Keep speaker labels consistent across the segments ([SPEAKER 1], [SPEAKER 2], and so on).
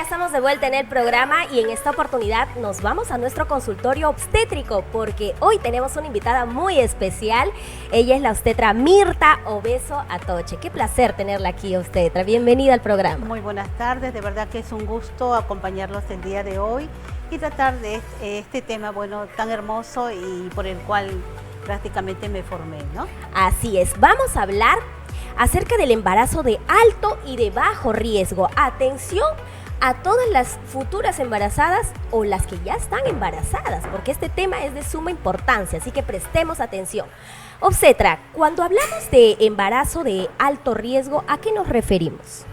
[SPEAKER 1] ya estamos de vuelta en el programa y en esta oportunidad nos vamos a nuestro consultorio obstétrico porque hoy tenemos una invitada muy especial. Ella es la obstetra Mirta Obeso Atoche. Qué placer tenerla aquí, obstetra. Bienvenida al programa.
[SPEAKER 2] Muy buenas tardes, de verdad que es un gusto acompañarlos el día de hoy y tratar de este tema, bueno, tan hermoso y por el cual prácticamente me formé, ¿no?
[SPEAKER 1] Así es, vamos a hablar acerca del embarazo de alto y de bajo riesgo. Atención a todas las futuras embarazadas o las que ya están embarazadas, porque este tema es de suma importancia, así que prestemos atención. Obstetra, cuando hablamos de embarazo de alto riesgo, ¿a qué nos referimos?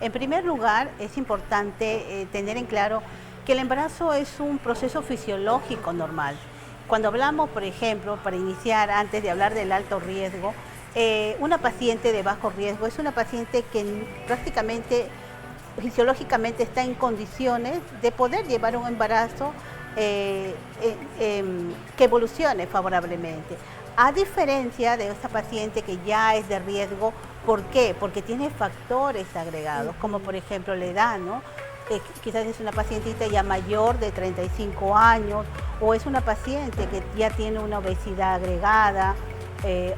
[SPEAKER 2] En primer lugar, es importante tener en claro que el embarazo es un proceso fisiológico normal. Cuando hablamos, por ejemplo, para iniciar, antes de hablar del alto riesgo, una paciente de bajo riesgo es una paciente que prácticamente fisiológicamente está en condiciones de poder llevar un embarazo que evolucione favorablemente. A diferencia de esta paciente que ya es de riesgo, ¿por qué? Porque tiene factores agregados, como por ejemplo la edad, ¿no? Quizás es una pacientita ya mayor de 35 años o es una paciente que ya tiene una obesidad agregada,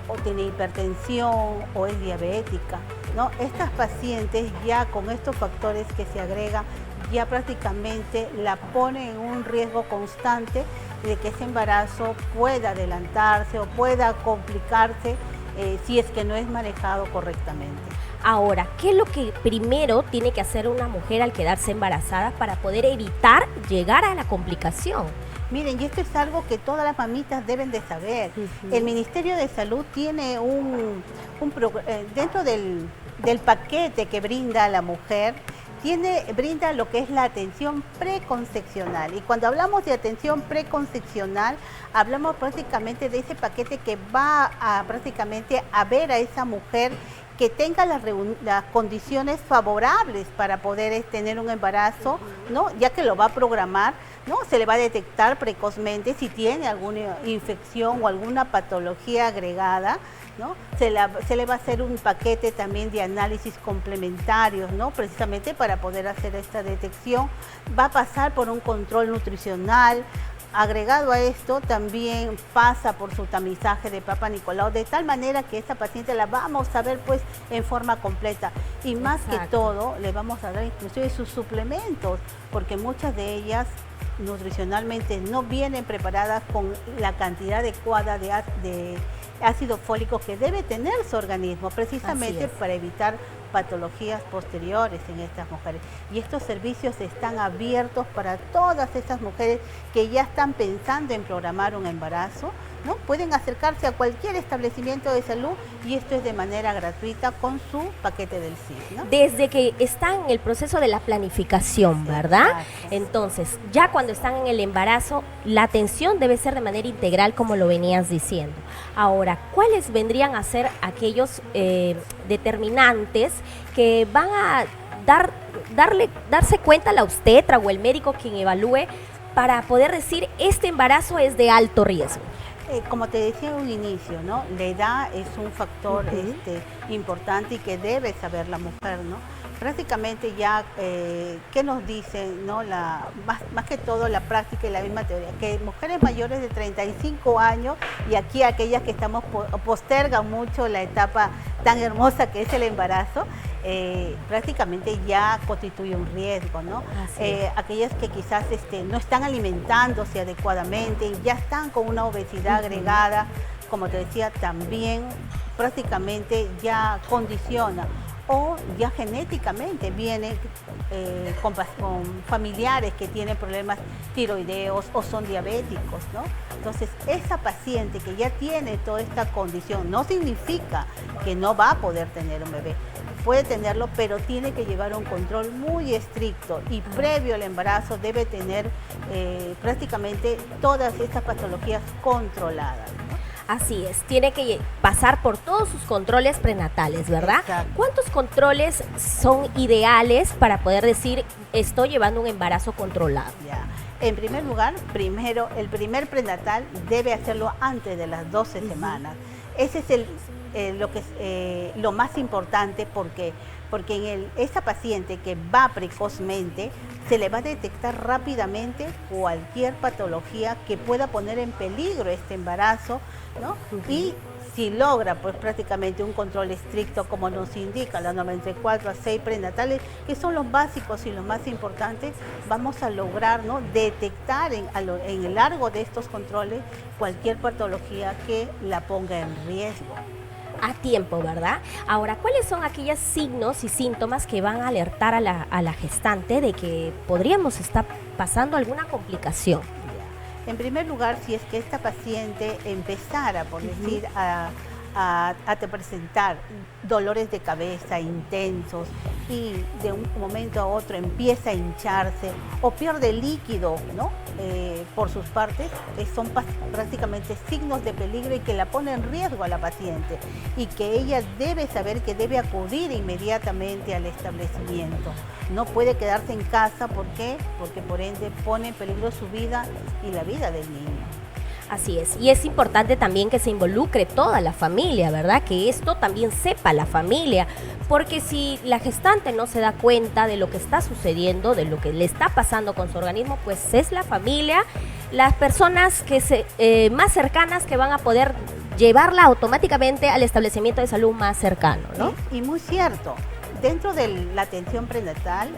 [SPEAKER 2] o tiene hipertensión o es diabética, ¿no? Estas pacientes ya con estos factores que se agregan ya prácticamente la ponen en un riesgo constante de que ese embarazo pueda adelantarse o pueda complicarse si es que no es manejado correctamente.
[SPEAKER 1] Ahora, ¿qué es lo que primero tiene que hacer una mujer al quedarse embarazada para poder evitar llegar a la complicación?
[SPEAKER 2] Miren, y esto es algo que todas las mamitas deben de saber. El Ministerio de Salud tiene dentro del paquete que brinda a la mujer, brinda lo que es la atención preconcepcional. Y cuando hablamos de atención preconcepcional, hablamos prácticamente de ese paquete que va prácticamente a ver a esa mujer que tenga las condiciones favorables para poder tener un embarazo, ¿no? Ya que lo va a programar, ¿no? Se le va a detectar precozmente si tiene alguna infección o alguna patología agregada, ¿no? Se le va a hacer un paquete también de análisis complementarios, ¿no? Precisamente para poder hacer esta detección. Va a pasar por un control nutricional. Agregado a esto, también pasa por su tamizaje de Papa Nicolau, de tal manera que esta paciente la vamos a ver pues en forma completa. Y más que todo, le vamos a dar inclusive sus suplementos, porque muchas de ellas nutricionalmente no vienen preparadas con la cantidad adecuada de ácido fólico que debe tener su organismo, precisamente para evitar patologías posteriores en estas mujeres. Y estos servicios están abiertos para todas estas mujeres que ya están pensando en programar un embarazo, ¿no? Pueden acercarse a cualquier establecimiento de salud y esto es de manera gratuita con su paquete del CIS, ¿no?
[SPEAKER 1] Desde que están en el proceso de la planificación, ¿verdad?
[SPEAKER 2] Exacto.
[SPEAKER 1] Entonces, ya cuando están en el embarazo, la atención debe ser de manera integral, como lo venías diciendo. Ahora, ¿cuáles vendrían a ser aquellos determinantes que van a darse cuenta la obstetra o el médico quien evalúe para poder decir este embarazo es de alto riesgo?
[SPEAKER 2] Como te decía en un inicio, ¿no? La edad es un factor importante y que debe saber la mujer, ¿no? Prácticamente ya, ¿qué nos dicen, ¿no? Más que todo la práctica y la misma teoría, que mujeres mayores de 35 años y aquí aquellas que postergan mucho la etapa tan hermosa que es el embarazo, prácticamente ya constituye un riesgo, ¿no? Aquellas que quizás no están alimentándose adecuadamente y ya están con una obesidad agregada, como te decía, también prácticamente ya condiciona o ya genéticamente vienen con familiares que tienen problemas tiroideos o son diabéticos, ¿no? Entonces, esa paciente que ya tiene toda esta condición no significa que no va a poder tener un bebé. Puede tenerlo, pero tiene que llevar un control muy estricto y previo al embarazo debe tener prácticamente todas estas patologías controladas, ¿no?
[SPEAKER 1] Así es, tiene que pasar por todos sus controles prenatales, ¿verdad?
[SPEAKER 2] Exacto.
[SPEAKER 1] ¿Cuántos controles son ideales para poder decir estoy llevando un embarazo controlado?
[SPEAKER 2] Ya. En primer lugar, el primer prenatal debe hacerlo antes de las 12 semanas. Ese es lo más importante porque porque esa paciente que va precozmente se le va a detectar rápidamente cualquier patología que pueda poner en peligro este embarazo, ¿no? Y si logra pues prácticamente un control estricto como nos indica la norma entre 4 a 6 prenatales, que son los básicos y los más importantes, vamos a lograr, ¿no?, detectar en el largo de estos controles cualquier patología que la ponga en riesgo.
[SPEAKER 1] A tiempo, ¿verdad? Ahora, ¿cuáles son aquellos signos y síntomas que van a alertar a la gestante de que podríamos estar pasando alguna complicación?
[SPEAKER 2] En primer lugar, si es que esta paciente empezara, por decir, a presentar dolores de cabeza intensos y de un momento a otro empieza a hincharse o pierde líquido, ¿no?, por sus partes, son prácticamente signos de peligro y que la pone en riesgo a la paciente y que ella debe saber que debe acudir inmediatamente al establecimiento. No puede quedarse en casa, ¿por qué? Porque por ende pone en peligro su vida y la vida del niño.
[SPEAKER 1] Así es, y es importante también que se involucre toda la familia, ¿verdad? Que esto también sepa la familia, porque si la gestante no se da cuenta de lo que está sucediendo, de lo que le está pasando con su organismo, pues es la familia, las personas que más cercanas que van a poder llevarla automáticamente al establecimiento de salud más cercano, ¿no?
[SPEAKER 2] Sí, y muy cierto. Dentro de la atención prenatal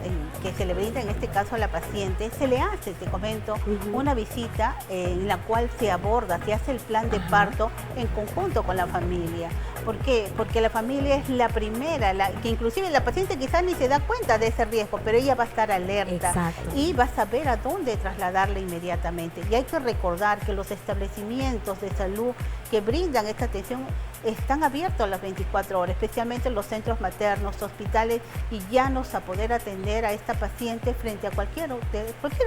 [SPEAKER 2] que se le brinda en este caso a la paciente, se le hace, te comento, una visita en la cual se aborda, se hace el plan de parto en conjunto con la familia. ¿Por qué? Porque la familia es la primera, que inclusive la paciente quizás ni se da cuenta de ese riesgo, pero ella va a estar alerta.
[SPEAKER 1] Exacto.
[SPEAKER 2] Y va a saber a dónde trasladarla inmediatamente. Y hay que recordar que los establecimientos de salud que brindan esta atención están abiertos las 24 horas, especialmente los centros maternos, hospitales, y llanos a poder atender a esta paciente frente a cualquiera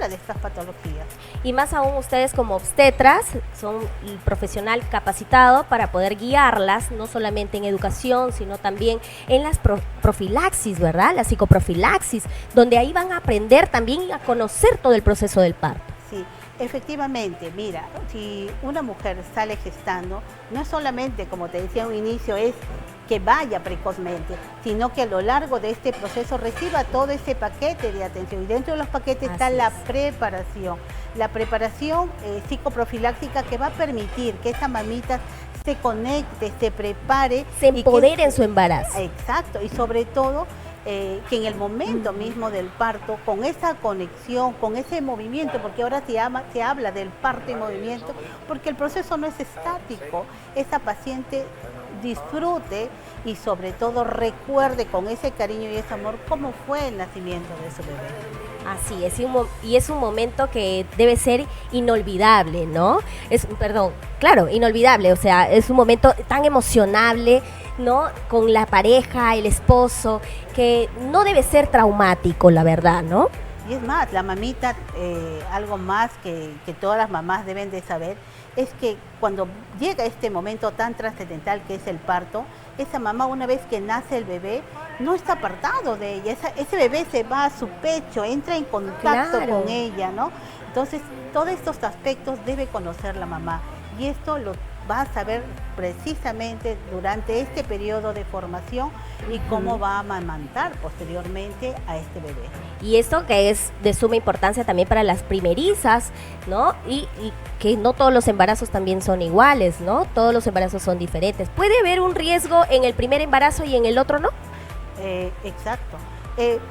[SPEAKER 2] de estas patologías.
[SPEAKER 1] Y más aún ustedes como obstetras son el profesional capacitado para poder guiarlas, no solamente en educación, sino también en las profilaxis, ¿verdad? La psicoprofilaxis, donde ahí van a aprender también a conocer todo el proceso del parto.
[SPEAKER 2] Sí. Efectivamente, mira, si una mujer sale gestando, no es solamente, como te decía en un inicio, es que vaya precozmente, sino que a lo largo de este proceso reciba todo ese paquete de atención. Y dentro de los paquetes está la preparación psicoprofiláctica, que va a permitir que esta mamita se conecte, se prepare.
[SPEAKER 1] Se empodere en su embarazo.
[SPEAKER 2] Exacto, y sobre todo que en el momento mismo del parto, con esa conexión, con ese movimiento, porque ahora se habla del parto en movimiento, porque el proceso no es estático, esa paciente disfrute y sobre todo recuerde con ese cariño y ese amor cómo fue el nacimiento de su bebé.
[SPEAKER 1] Así es, y es un momento que debe ser inolvidable, ¿no? Inolvidable, o sea, es un momento tan emocionable, ¿no?, con la pareja, el esposo, que no debe ser traumático, la verdad, ¿no?
[SPEAKER 2] Y es más, la mamita, algo más que todas las mamás deben de saber, es que cuando llega este momento tan trascendental que es el parto, esa mamá, una vez que nace el bebé, no está apartado de ella, ese bebé se va a su pecho, entra en contacto con ella, ¿no? Entonces, todos estos aspectos debe conocer la mamá, y esto lo va a saber precisamente durante este periodo de formación y cómo va a amamantar posteriormente a este bebé.
[SPEAKER 1] Y esto que es de suma importancia también para las primerizas, ¿no? Y que no todos los embarazos también son iguales, ¿no? Todos los embarazos son diferentes. ¿Puede haber un riesgo en el primer embarazo y en el otro no?
[SPEAKER 2] Exacto.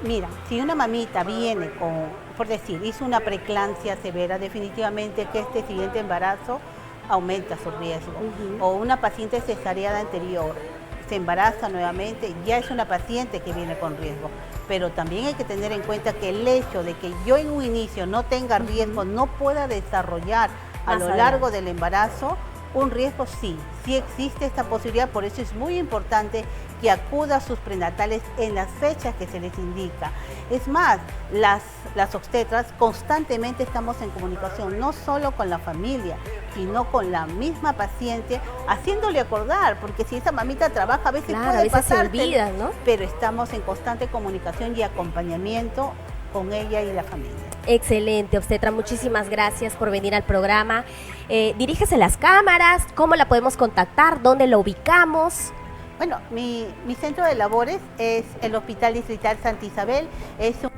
[SPEAKER 2] Mira, si una mamita viene por decir, hizo una preeclampsia severa, definitivamente que este siguiente embarazo aumenta su riesgo. O una paciente cesariana anterior se embaraza nuevamente, ya es una paciente que viene con riesgo. Pero también hay que tener en cuenta que el hecho de que yo en un inicio no tenga riesgo, no pueda desarrollar a lo largo del embarazo un riesgo, sí existe esta posibilidad. Por eso es muy importante que acuda a sus prenatales en las fechas que se les indica. Es más, las obstetras constantemente estamos en comunicación, no solo con la familia, sino con la misma paciente, haciéndole acordar, porque si esa mamita trabaja, a veces puede pasar,
[SPEAKER 1] se olvida, ¿no?
[SPEAKER 2] Pero estamos en constante comunicación y acompañamiento con ella y la familia.
[SPEAKER 1] Excelente, obstetra, muchísimas gracias por venir al programa. Dirígese las cámaras, ¿cómo la podemos contactar? ¿Dónde la ubicamos?
[SPEAKER 2] Bueno, mi centro de labores es el Hospital Distrital Santa Isabel, es un